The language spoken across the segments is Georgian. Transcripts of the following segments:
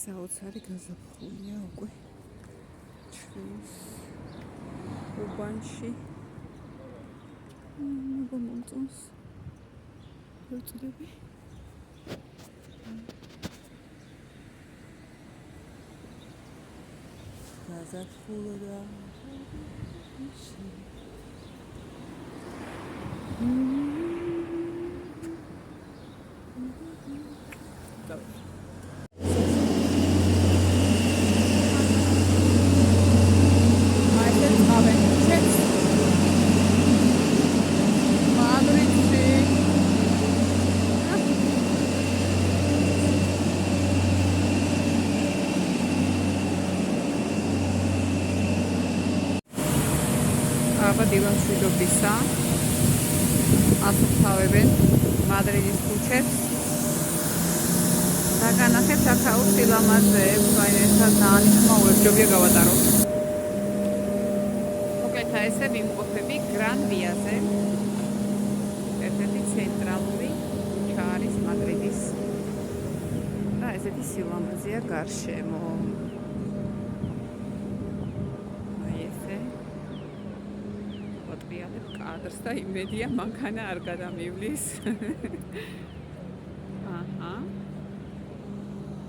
საოცარი გაზაფხულია უკვე ჩვენს უბანში. მომწონს ვეწდები. გაზაფხულდა დილამშვიდობისა ასუფთავებენ მადრიდის ქუჩებს და განახებთ აქაურ სილამაზეებს, რაინერთა ძალიან ხმაურებს ჯობია გავატარო. მოკეთა ესე ვიმყოფები გრან ვიაზე, ერთ-ერთი ცენტრალური ქუჩა არის მადრიდის და ესეთი სილამაზეა გარშემო. კადრს და იმედია მანქანა არ გადამივლის.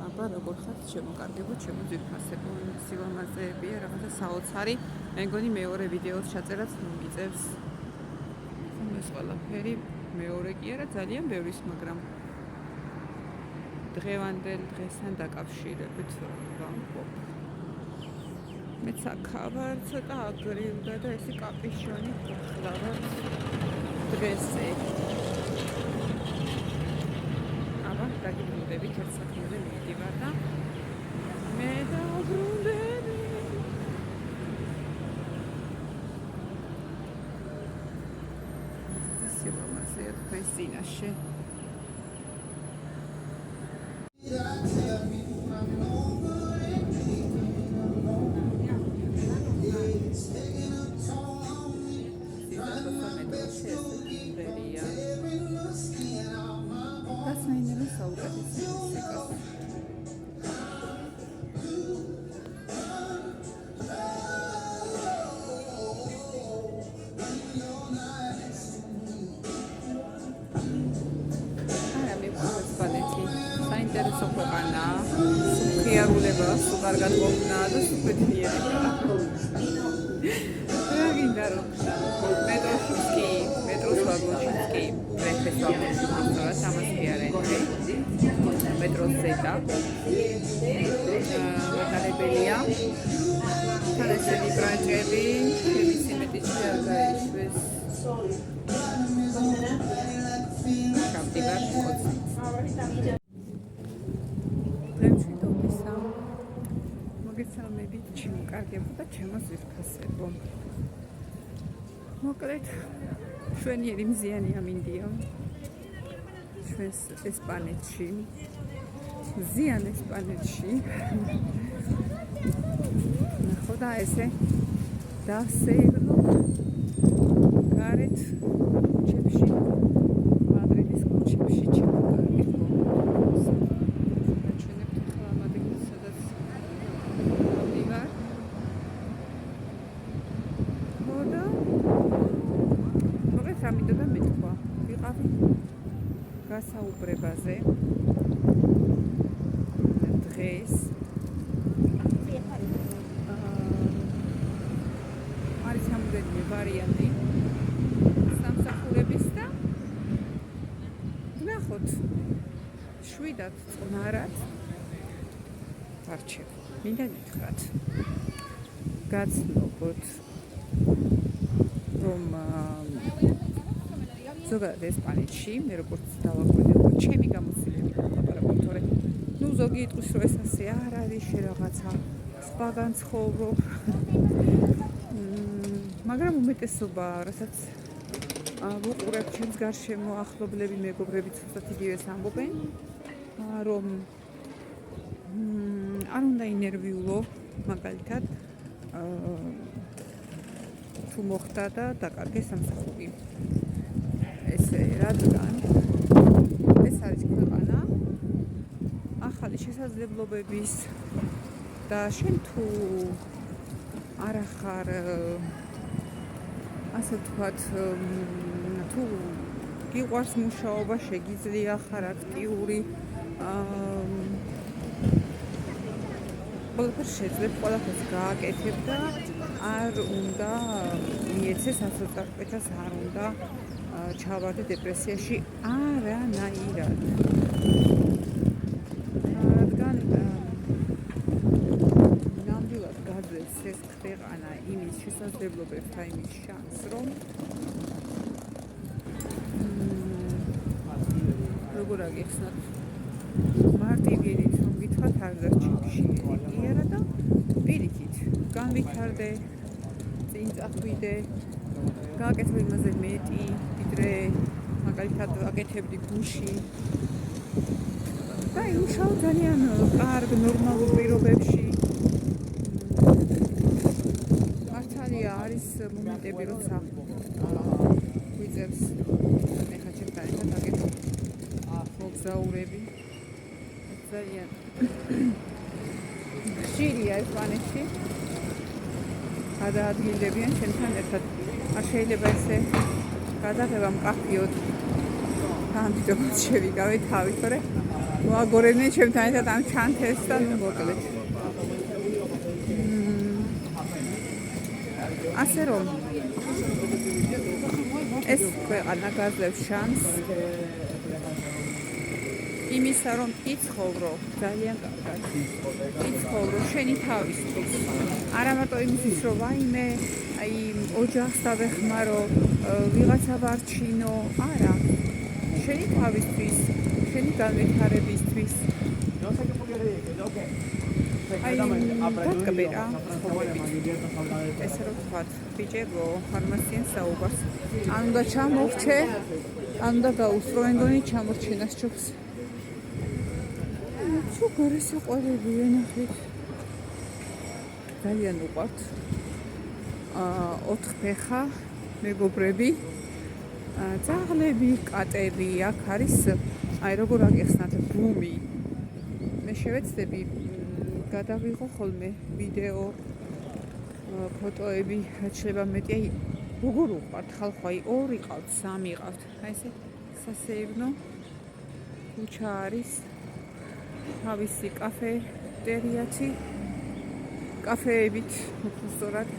აბა როგორ ხართ შემოკარგებო ჩემო ძვირფასებო სილამაზეებია რაღაცა საოცარი. მე მგონი მეორე ვიდეოს ჩაწერაც მოგიწევს. ეს ყველაფერი მეორე კი არა ძალიან ბევრის, მაგრამ დღევანდელ დღესთან დაკავშირებით ვამბობ. მეც აქ ცოტა აგრილდა და ესე კაპიშონი გახლავა დღესზე. აბა დაგიბრუნდებით ერთ საქმეზე მივიდივარ და მე დავბრუნდები. სილამაზეა თქვენს წინაშე. საინტერესო ქვეყანა, სუქიარულება, სულ კარგად მოხდა და სუპერიერება. რა გინდა რომ მეტროს ვაგონშიც კი, ტრენების ვაგონშიც სწორად ამას კი არა ეთქი. მეტროს ზედა. მაგარებელია. თან ესეთი ბრანჭები, შემისი მეტი არ გაიშვეს. გამდივარ კოცი. მოგესალმებით ჩემო კარგებო და ჩემო ძვირფასებო. მოკლედ ჩვენი მზიანი ამინდია ჩვენს ესპანეთში, მზიან ესპანეთში. ნახო და ესე დავსეირნო გარეთ ქუჩებში, მადრიდის ქუჩებში ჩემო კარგებო. გასაუბრებაზე დღეს არის რამდენიმე ვარიანტი სამსახურების და ვნახოთ შვიდად წყნარად ვარჩევ. მინდა გითხრათ გაცნობოთ რომ ზოგადად ესპანეთში, მე როგორც დავაკვირდები, ჩემი გამოცდილებით ლაპარაკობ, თორე ნუ ზოგი იტყვის რომ ეს ასე არ არის, რაღაცა სხვაგან ცხოვრობ. მაგრამ უმეტესობა, რასაც ვუყურებ ჩემს გარშემო ახლობლები, მეგობრები ცოტა იგივეს ამბობენ, რომ არ უნდა ინერვიულო, მაგალითად თუ მოხდა და დაკარგეს სამსახური. ესე რადგან ეს არის ქვეყანა ახალი შესაძლებლობების და შენ თუ არ ახარ ასე ვთქვათ თუ გიყვარს მუშაობა, შეგიძლია ხარ აქტიური ყველაფერს შეძლებ, ყველაფერს გააკეთებ და არ უნდა მიეცეს ასოწარკვეთას, არ უნდა ჩავარდე დეპრესიაში არანაირად. რადგან ნამდვილად გაძლევს ეს ქვეყანა იმის შესაძლებლობებს და იმის შანსს, რომ როგორ აგიხსნათ მარტივი რით რომ გითხრათ არ დარჩენში იარა და პირიქით განვითარდე, წინ წახვიდე, გააკეთე იმაზე მეტი, ვიდრე მაგალითად აკეთებდი გუში და იმუშაო ძალიან კარგ ნორმალურ პირობებში. მართალია არის მომენტები, როცა ვიძებს ეხლა ჩემთან ერთად აკეთებ მოგზაურები ძალიან ხშირია ესპანეთში გადაადგილდებიან ჩემთან ერთად. არ შეიძლება ესე გადაღება მკაფიოდ თანდიდობად შევიკავე თავი, თორე ვაგორებდნენ ჩემთან ერთად ამ ჩანთეს და მოკლედ. ასე რომ ეს ქვეყანა გაძლევს შანსს იმისა, რომ იცხოვრო ძალიან კარგად, იცხოვრო შენი თავისთვის, არა მარტო იმისთვის, რომ ვაიმე, აი ოჯახს დავეხმარო, ვიღაცა ვარჩინო, არა, შენი თავისთვის, შენი განვითარებისთვის. აი დაგკბე რა, ესე რომ ვთქვათ, ბიჭებო, ფარმაციან საუბარს, ან უნდა ჩამოვრჩე, ან უნდა გაუსწრო, ენდონი ჩამორჩენას ჯობს. Čo გარესაყვარები ენახეთ. ძალიან უყვართ. 4 ფეხა მეგობრები, ძაღლები, კატები, აქ არის, აი როგორ აგეხსნათ, ბუმი. მე შევეცდები გადავიღო ხოლმე ვიდეო, ფოტოები, რაც შეიძლება მეტი, აი როგორ უყვართ ხალხო, აი 2 ყავთ, 3 ყავთ. აი ესე სასეირნო ქუჩა არის. თავისი კაფეტერიაცი, კაფეებით უბრალოდ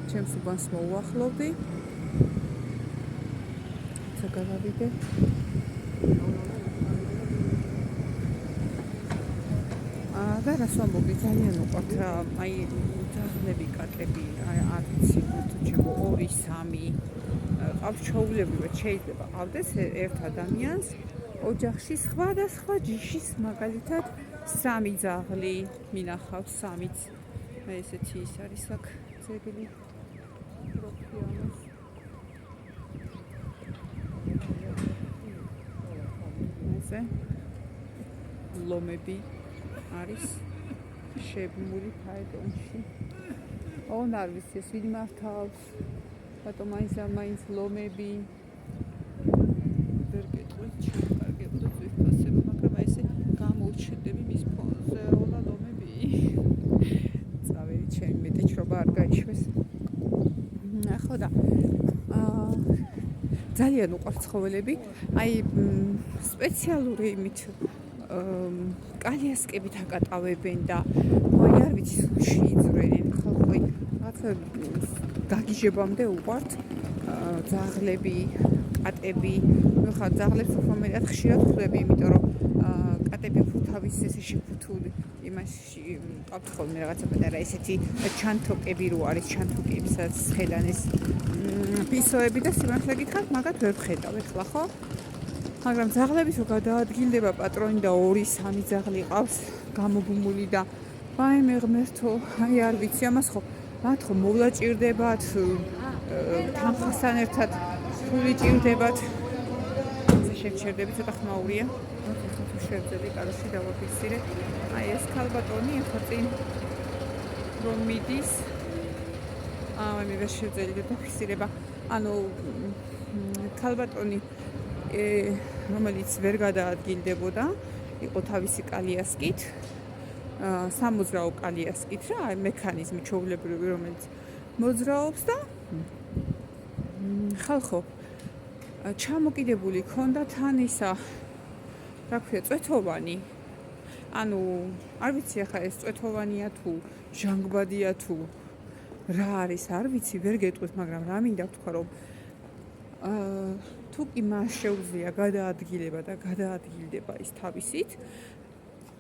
ჩემს უბანს მოვახლოვდი. ცა გავავიდე. და რას ვამბობდი, ძალიან უყვართ რა, აი ძაღლები, კატები, არ ვიცი, თუ ჩემო 2-3 ყავს ჩაულებრივად შეიძლება ყავდეს ერთ ადამიანს ოჯახში სხვადასხვა ჯიშის მაგალითად 3 ძაღლი მინახავს 3-იც. მე ესეთი ის არის აქ ძეგლი პროფიანოს. ესე ლომები არის შებმული ფაეტონში. ოღონდ არ ვიცი ეს ვინ მართავს. Потом მაინც ლომები ვერ გეტყვით შემოკარგებოდა ძვირფასება, მაგრამ აი ესე გამოუჩნდები მის ფონზე ოლა ლომები. წავედი ჩემი მეტეჩრობა არ გაიშვეს. ხო და ძალიან უყვართ ცხოველები, აი სპეციალური იმით კალიასკებით აკატავებენ და აი არ ვიცი შეიძრენენ ხალხო რაღაცა გაგიჟებამდე უყვართ ძაღლები, კატები. ხა ძაღლებს უფრო მეტად ხშირად ხვდები, იმიტომ რომ კატები უფრო თავის ესე შეფუთული იმაში ყავთ ხოლმე რაღაცა პატარა ესეთი ჩანთოკები რო არის, ჩანთოკები სადაც ხედან ეს პისოები და სიმართლე გითხრათ, მაგათ ვერ ვხედავ ეხლა ხო? მაგრამ ძაღლების რო გადაადგილდება პატრონი და 2-3 ძაღლი ყავს გამოგუმული და ვაიმე ღმერთო, აი არ ვიცი ამას ხო მათ ხო მოვლა ჭირდებათ, თანხასთან ერთად ფული ჭირდებათ. შევჩერდები, ცოტა ხმაურია. ეხლა თუ შევძელი კაროში დავაფიქსირე. აი ეს ქალბატონი ეხლა წინ რომ მიდის. მე ვერ შევძელი და დაფიქსირება. ანუ ქალბატონი რომელიც ვერ გადაადგილდებოდა, იყო თავისი კალიასკით, სამოძრაო კალიასკით რა, აი მექანიზმი ჩვეულებრივი, რომელიც მოძრაობს და ხალხო ჩამოკიდებული ქონდა თან ისა, რა ქვია, წვეთოვანი. ანუ არ ვიცი ახლა ეს წვეთოვანია თუ ჟანგბადია თუ რა არის, არ ვიცი, ვერ გეტყვით, მაგრამ რა მინდა ვთქვა, რომ თუ კი მას შეუძლია გადაადგილება და გადაადგილდება ის თავისით,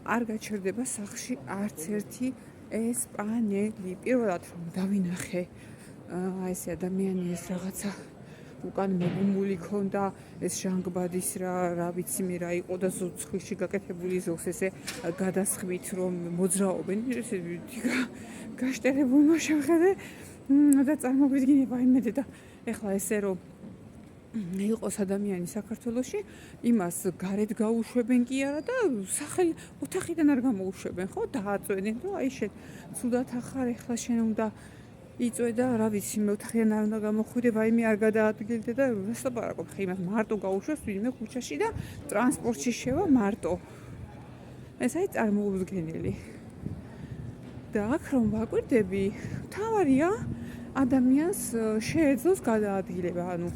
არ გაჩერდება სახლში არც ერთი ესპანელი. პირველად რომ დავინახე ესე ადამიანი ეს რაღაცა უკან მოგუმული ქონდა, ეს ჟანგბადის რა ვიცი მე რა იყო და ზოცხლში გაკეთებული ზოგს ესე გადასხმით რომ მოძრაობენ, ესე გაშტერებულმა შევხედე და წარმოგვიდგინება იმედი და ეხლა ესე რომ იყოს ადამიანი საქართველოში, იმას გარეთ გაუშვებენ კი არა და სახელი ოთახიდან არ გამოუშვებენ, ხო? დააწვენენ, რომ აი შენ ცუდად ახარ, ეხლა შენ უნდა იწვე და რა ვიცი, მე ოთახიდან არ უნდა გამოხვიდე, ვაიმე არ გადაადგილდე და რას ლაპარაკობ, ხე იმას მარტო გაუშვეს ვინმე ქუჩაში და ტრანსპორტში შევა მარტო. ეს აი წარმოუდგენელი. და აქ რომ ვაკვირდები, თავარია ადამიანს შეეძლოს გადაადგილება, ანუ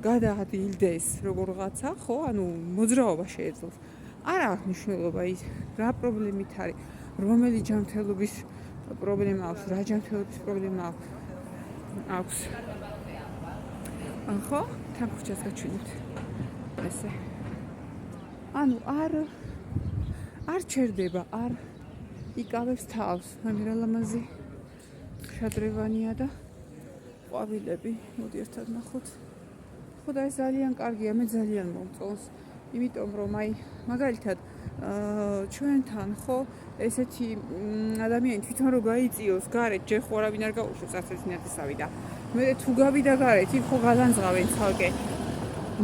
გადაადგილდეს როგორღაცა, ხო? ანუ მოძრაობა შეეძლოს. არ აქვს მნიშვნელობა ის რა პრობლემით არის, რომელი ჯანმრთელობის პრობლემა აქვს, რა ჯანმრთელობის პრობლემა აქვს. ხო? თან ქუჩას გაჩვენეთ. ესე. ანუ არ ჩერდება, არ იკავებს თავს, მაგრამ რა ლამაზი შადრევანია და ყვავილები, მოდი ერთად ნახოთ. ხო და ეს ძალიან კარგია, მე ძალიან მომწონს, იმიტომ რომ აი მაგალითად ჩვენთან ხო ესეთი ადამიანი თვითონ რო გაიწიოს გარეთ, ჯერ ხო არავინ არ გაუშვებს არც ერთი ნათესავი და მე თუ გავიდა გარეთ, იქ ხო გალანძღავენ ცალკე.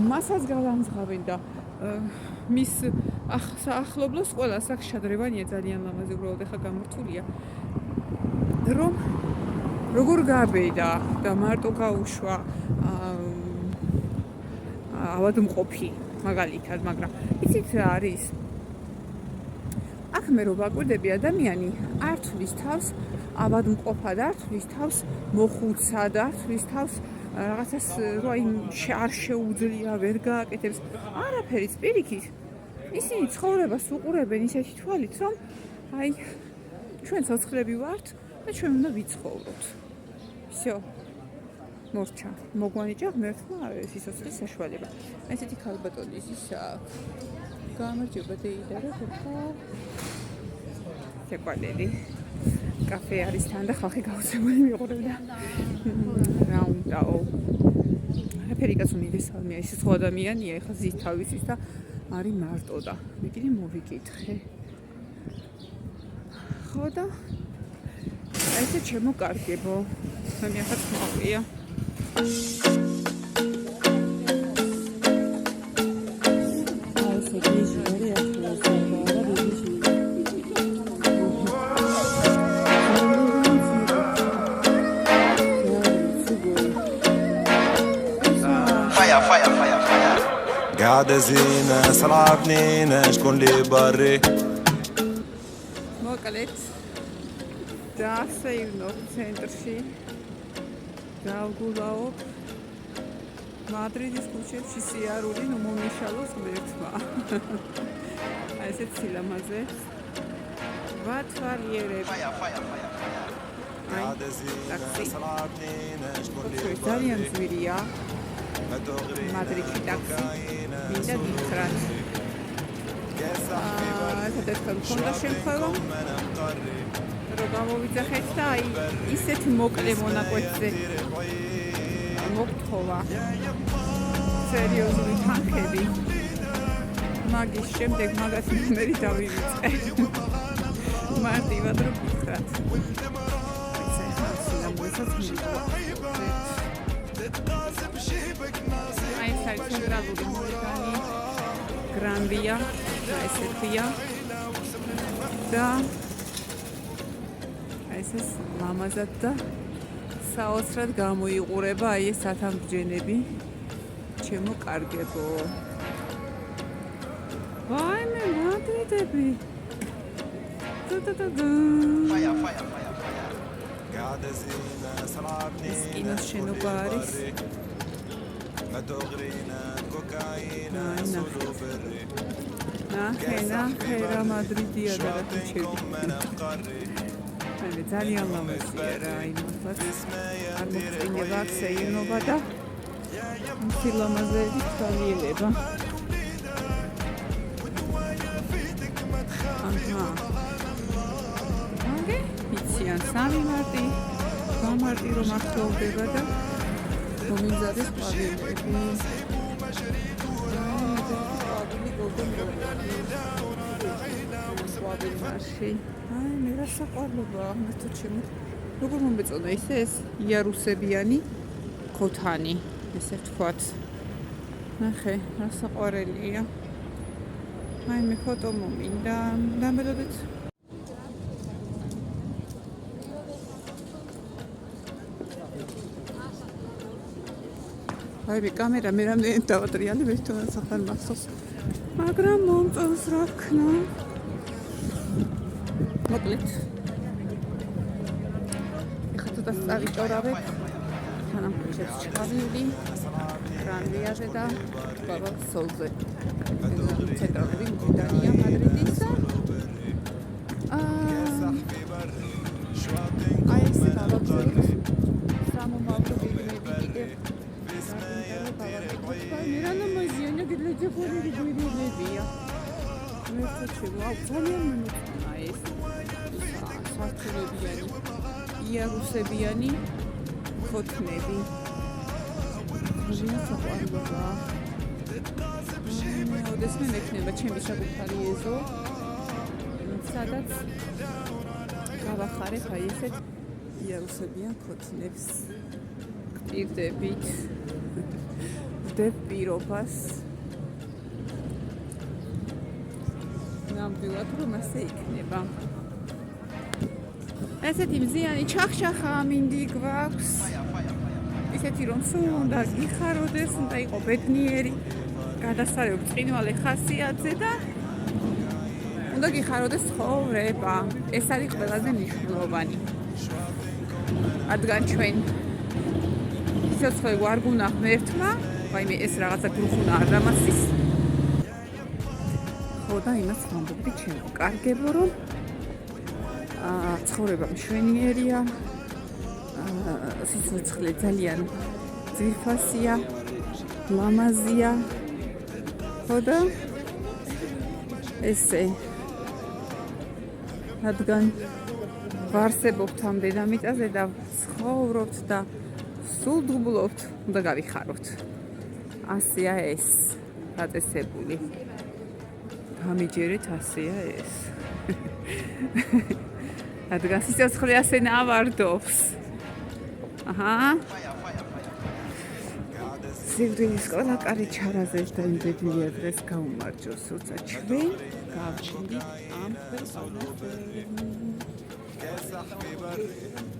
მასაც გალანძღავენ და მის ახლობლოს ყველას აქ შადრევანია ძალიან ლამაზი, უბრალოდ ახლა გამორთულია. რომ როგორ გაბედა და მარტო გაუშვა ავადმყოფი მაგალითად, მაგრამ იცით რა არის? აქ მე რო ვაკვირდები, ადამიანი არ თვლის თავს ავადმყოფად, არ თვლის თავს მოხუცად, არ თვლის თავს რაღაცას რო აი არ შეუძლია, ვერ გააკეთებს, არაფერიც პირიქით. ისინი ცხოვრებას უყურებენ ისეთი თვალით, რომ აი ჩვენ ცოცხლები ვართ და ჩვენ უნდა ვიცხოვროთ. всё. მორჩა, მოგვანიჭა ღმერთმა სიცოცხლის საშუალება. ესეთი ქალბატონი ის გამარჯობა დეიდა რა ხოხა. შეყვანილი. კაფე არის თან და ხალხი გაუცემელი მიყურებდა. რა უნდაო. აფერიკას უნივერსალია, ის სხვა ადამიანია, ეხლა ზის თავისის და არის მარტო და მეკიდე მოვიკითხე. ხო და ესე შემოკარგებო. მე ახაც მოყია. قاعدة زينة صلعبنينا شكون اللي بري მოკლედ დაასეირნოთ ცენტრში დავგულაობ მადრიდის ქუჩებში სიარული ნუ მომიშალოს ღმერთმა. აი ესეთ სილამაზე ვათვალიერებ. قاعدة زينة صلعبنينا شكون اللي ძალიან ძვირია მადრიდში ტაქსი მინდა გითხრათ. ერთადერთი მქონდა შემთხვევა რომ გამოვიძახეთ და აი ისეთი მოკლე მონაკვეთზე მოგთხოვა სერიოზული თანხები, მაგის შემდეგ მაგას ნომერი დავივიწყე მარტივად რომ გითხრათ. აი ეს არის ცენტრალური მოედანი გრან-ვია, ესეთია და ეს ლამაზად და საოცრად გამოიყურება აი ეს სათამბჯენები, ჩემო კარგებო. ვაიმე, მადრიდები. قاعدة زينة صلعبني اسكينة الشنوبة عريس. ما تغرينا كوكايينا سولو بري ناخي რა მადრიდია და რაკუჩები. აი ძალიან ლამაზია რა იმასაც. არ მოწინება აქ შეინობა და მთი ლამაზები თვალიერება. აჰა. აგე იციან 3 მარტი. 3 მარტი რომ ახლოვდება და მომიზადეს პავილები. აი მე რა საყვარლობაა მეთო ჩემო როგორ მომეწონა ისე ეს იარუსებიანი ქოთანი ესე ვთქვათ ნახე რა საყვარელია აი მე ფოტო მომინდა დამბედოდეთ აი მე კამერა მე რამდენი დავატრიალებ ეს თვითონ სახარ მახსოვს მაგრამ მომწონს რა ქნა მოკლედ ეხლა ცოტა წავიჭორავებ თანამ ქუჩებს ჩავივლი ტრანვიაზე და ბაბა სოლზე ცენტრალური მდიდარია მადრიდისა აი ესე გავაგზავნე სამომავლო ბიბლიები კიდევ მირანა მაზიანა გიდლეჯე ხორი გილებია მე ხოჩი ვაუ ძალიან მომწონა ეს სართულებიანი იარუსებიანი ქოთნები ძალიან საყვარლობაა ოდესმე მექნება ჩემი საკუთარი ეზო სადაც გავახარებ აი ესეთ იარუსებიან ქოთნებს გპირდებით ვდებ პირობას ნამდვილად რომ ასე იქნება ესეთი მზიანი ჩახშახა მინდი გვაქვს ისეთი რომ სულ უნდა გიხაროდეს უნდა იყო ბედნიერი გადასარევი წინვალე ხასიათზე და უნდა გიხაროდეს ცხოვრება ეს არის ყველაზე მნიშვნელოვანი რადგან ჩვენ სიცოცხლე ვარ გუნა ღმერთმა ვაიმე ეს რაღაცა გრუხუნა არ დამასის ხო და იმას ვამბობდი ჩემო კარგებო რომ ცხოვრება მშვენიერია სიცოცხლე ძალიან ძვირფასია ლამაზია ხო და ესე რადგან ვარსებობთ ამ დედამიწაზე და ცხოვრობთ და სულ დუბლობთ უნდა გავიხაროთ ასეა ეს დაწესებული გამიჯერეთ ასეა ეს რადგან სიცოცხლე ასე ნავარდობს აჰა სიკვდილის ყველა კარი ჩარაზეს და იმდენია დღეს გაუმარჯოს როცა ჩვენ გავჩნდით ამ ქვეყანაზე صاحبي بري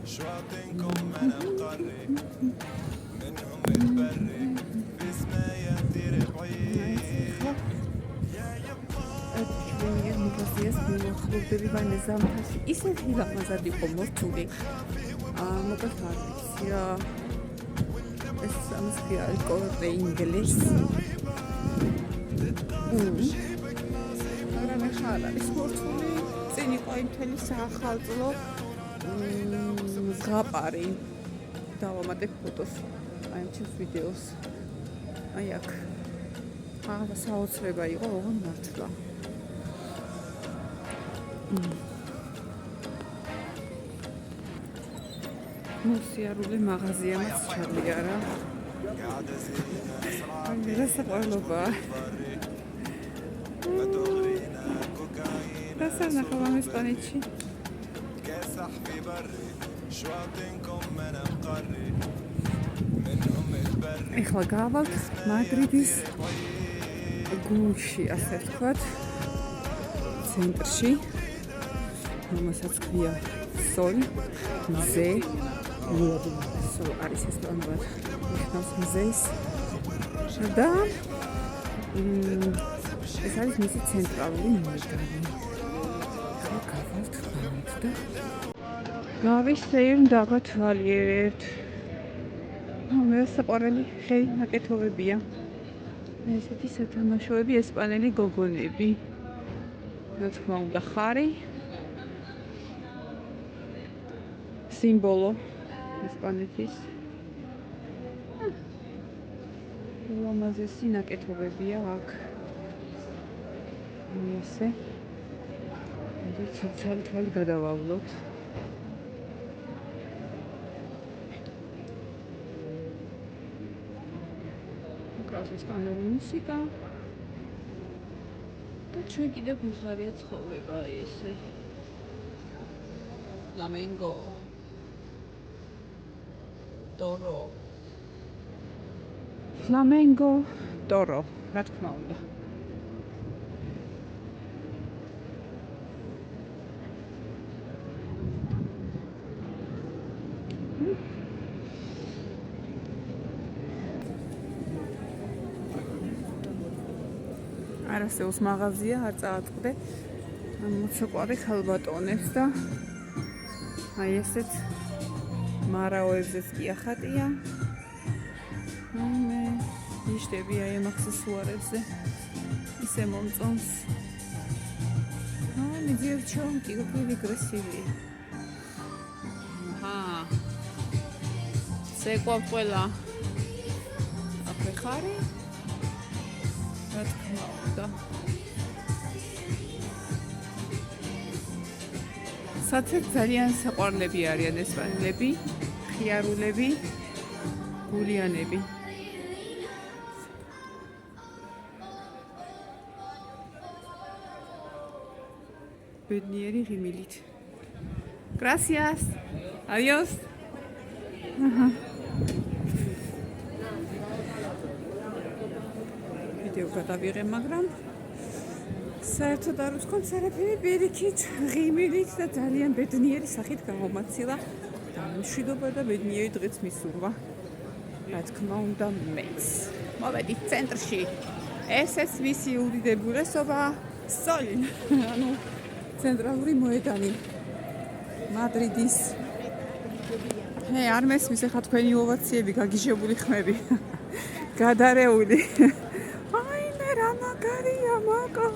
شواطئكم انا مقري منهم البري بسمايا كتير بعيد يا يما ისეთი ლამაზად იყო მორთული მოკლედ არ ვიცი რა ეს ამასია კორტე ინგლისს მაგრამ ახლა ის მორთული წინ იყო იმ თელი საახალწლო ზღაპარი დავამატებ ფოტოს აი ამ ჩემს ვიდეოს აი აქ აღა საოცრება იყო ოღონდ მართლა მოსიარული მაღაზიამაც ჩადია რა აი რა საყვარლობაა დასანახავ ამ ესპანეთში ეხლა გავალთ მადრიდის გულში ასე ვთქვათ ცენტრში რომელსაც ქვია სოლ მზე სოლ არის ესპანურად ნიშნავს მზეს და ეს არის მისი ცენტრალური მოედანი. გავავთ და გავისეირ დავათვალიერებთ. მე საყვარელი ხელი ნაკეთობებია. ესეთი სათამაშოები, ესპანელი გოგონები. რა თქმა უნდა, ხარი სიმბოლო ესპანეთის. ულამაზესი ნაკეთობებია აქ. ესე. მე ცალ-ცალ გადავავლოთ. ესპანური მუსიკა და ჩვენ კიდევ გულხარია ცხოვრება ესე ფლამენგო ტორო რა თქმა უნდა არასეულს მაღაზია არ წაატყდე მოცეკვავე ქალბატონებს და აი ესეთ მარაოებზეც კი ახატია მე ნიშნები აი ამ აქსესუარებზე ისე მომწონს აი девчонки какие красивые ცეკვავ ყველა აფრე ხარი რა თქმა უნდა საცეთ ძალიან საყვარლები არიან ესპანელები ხიარულები გულიანები ბედნიერი ღიმილით gracias adiós ვიდეო გადავიღე, მაგრამ საერთოდ არ ვთქვათ არაფერი პირიქით, ღიმილით და ძალიან ბედნიერი სახით გამომაცილა და მშვიდობა და ბედნიერი დღეც მისურვა. რა თქმა უნდა, მეც. მოვედი ცენტრში. ესეც მისი უდიდებულესობა სოლი, ანუ ცენტრალური მოედანი მადრიდის. არ მესმის ახლა თქვენი ოვაციები, გაგიჟებული ხმები. გადარეული. მაგარია მაკო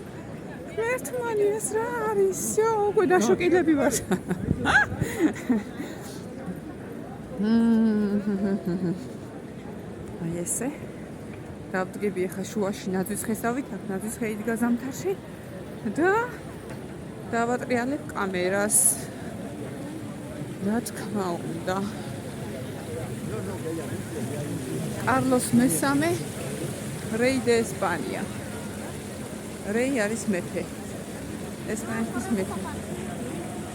ერთმანი ეს რა არის всё უკვე დაშოკილები ვარ აი ესე დავდგები ახლა შუაში ნაძვის ხესავით აქ ნაძვის ხე იდგა ზამთარში და დავატრიალებ კამერას რა თქმა უნდა კარლოს მესამე რეი დე ესპანია რეი არის მეფე ესპანეთის მეფე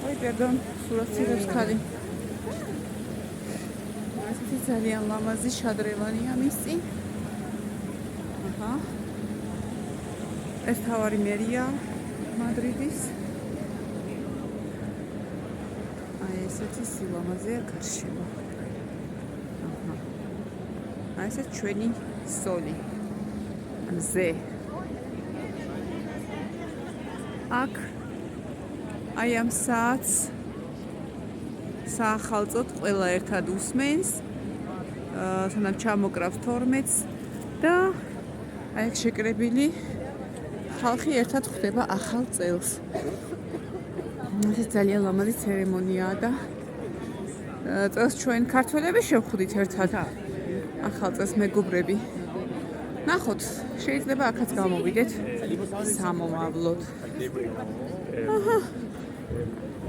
ой perdon სურათს ხალი ასეთი ძალიან ლამაზი შადრევანია მის წინ ეს თავარი მერია მადრიდის აი ესეთი სილამაზეა გარშემო აი ეს ჩვენი სოლი მზე აქ აი ამ საათს საახალწოდ ყველა ერთად უსმენს თანამ ჩამოკრავს 12-ს და აი აქ შეკრებილი ხალხი ერთად ხვდება ახალ წელს ეს ძალიან ლამაზი ცერემონიაა და წელს ჩვენ ქართველები შევხვდით ერთად ახალ წელს მეგობრები ნახოთ შეიძლება აქაც გამოვიდეთ სამომავლოდ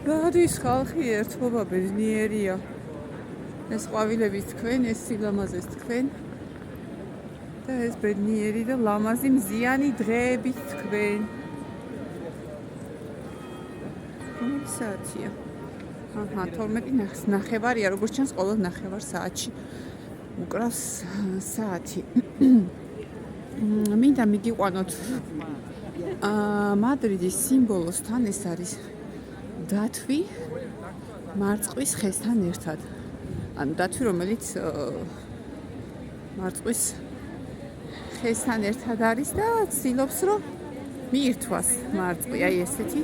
გადის ხალხი ერთობა ბედნიერია ეს ყვავილების თქვენ ეს სილამაზეს თქვენ და ეს ბედნიერი და ლამაზი მზიანი დღეებით თქვენ რომელი საათია 12:09 როგორც ჩანს ყოველ 9 საათში უკრავს საათი მინდა მიგიყვანოთ მადრიდის სიმბოლოსთან ეს არის დათვი მარწყვის ხესთან ერთად ანუ დათვი რომელიც მარწყვის ხესთან ერთად არის და ცდილობს რომ მიირთვას მარწყვი, აი ესეთი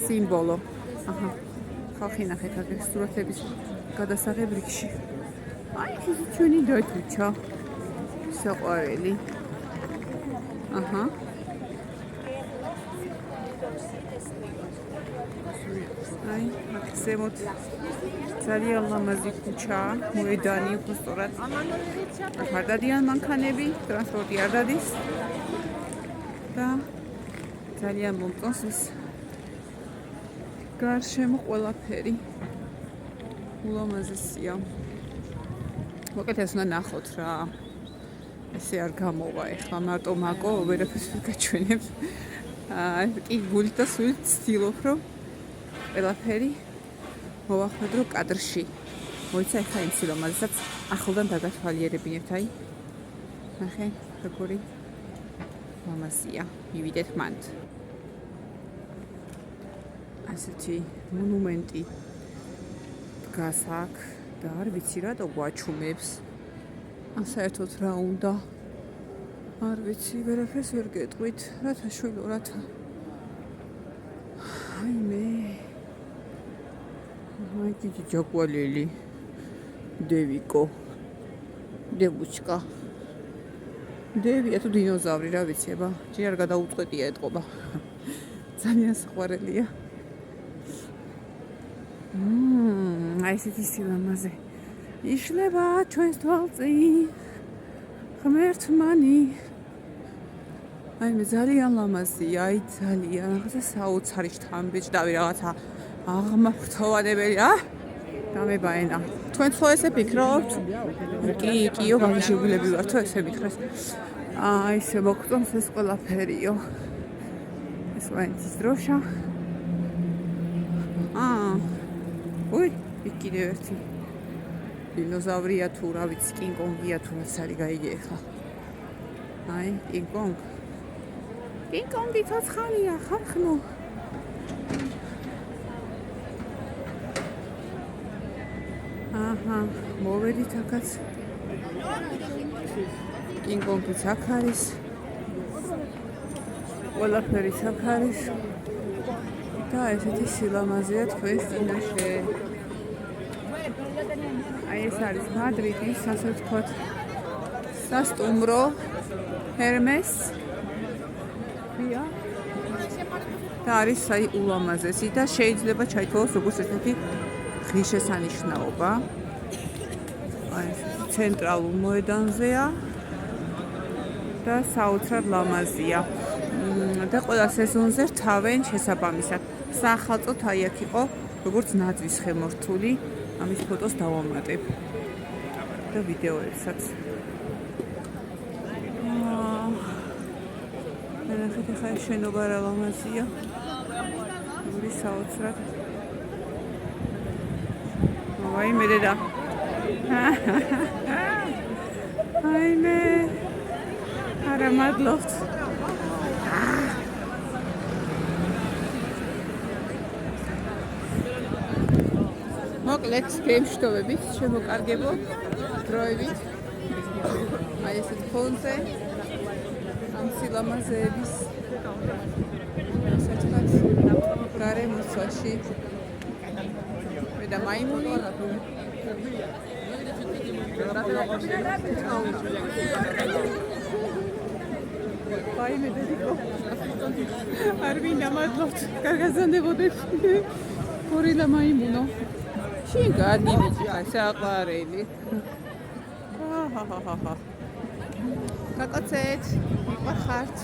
სიმბოლო. აჰა. ხალხი ნახეთ აგერ სურათების გადასაღებ რიგში. აი ეს ჩვენი დათუჩა. საყვარელი. აჰა. აი, აქ ზემოთ ძალიან ლამაზი ქუჩაა, მოედანი უფრო სწორად. არ დადიან მანქანები, ტრანსპორტი არ დადის. და ძალიან მომწონს ეს გარშემო ყველაფერი. ულამაზესია. მოკლედ ეს უნდა ნახოთ რა. ესე არ გამოვა ეხლა მარტო მაკო ვერაფერს გაჩვენებს. კი გულით და სულით ვცდილობ რომ ყველაფერი მოვახვედრო კადრში. მოიცა ეხლა იმ სილამაზესაც ახლდან დაგათვალიერებინებთ, აი. ნახე, როგორი ლამაზია. მივიდეთ მანდ. ასეთი მონუმენტი დგას აქ და არ ვიცი რატო გვაჩუმებს. ან საერთოდ რა უნდა? არ ვიცი, ვერაფერს ვერ გეტყვით. რათა შვილო, რათა. აი მე. აი დიდი ჯაკვალელი. დევიკო. დევუჩკა. დევია თუ დინოზავრი, რა ვიცი, აბა. ჯერ არ გადაუწყვეტია ეთყობა. ძალიან საყვარელია. აი ესეთი სილამაზე. იშლება ჩვენს თვალწინ. ღმერთმანი. აი მე ძალიან ლამაზია, აი ძალიან. რაღაცა საოცარი შთამბეჭდავი რაღაცა აღმავრთოვანებელი, რა? დამებაენა. თქვენ ხო ესე ფიქრობთ? კიო, გაგიჟებულები ვარ, თუ ესე მითხრეს. აი ესე მოგწონს ეს ყველაფერიო. ეს ვაინცის დროშა. ой, კიდევ ერთი. დინოზავრია თუ რა ვიცი, კინგ-კონგია თუ რაც არის გაიგე ახლა. აი, კინგ-კონგ. კინგ-კონგი ცოცხალია, ხარხნო. აჰა, მოვედით აქაც. კინგ-კონგიც აქ არის. ყველაფერიც აქ არის. და ესეთი სილამაზეა თქვენს წინაშე. აი ეს არის მადრიდის, ასე ვთქვათ, სასტუმრო ჰერმეს. და არის აი ულამაზესი და შეიძლება ჩაითვალოს როგორც ესეთი ღირსშესანიშნაობა. აი ეს ცენტრალურ მოედანზეა და საოცრად ლამაზია. და ყველა სეზონზე რთავენ შესაბამისად. საახალწოდ აი აქ იყო როგორც ნაძვის ხემორთული. ამის ფოტოს დავამატებ და ვიდეოებსაც. ნახეთ ახლა ეს შენობა რა ლამაზია. ორი საოცრად. აი მე დედა. აი მე. არა მადლობთ. მოკლედ გემშვიდობებით, შემოკარგებო დროებით. აი ესეთ ფონზე ამ სილამაზეების საერთოდ გარემოსვაში მე და მაიმუნი აი მე დედიკო არ მინდა მადლობთ გაგაზანდებოდეთ გორილა მაიმუნო შენ გადიმიწა საყვარელი ჰა გაკაცეთ მიყარხართ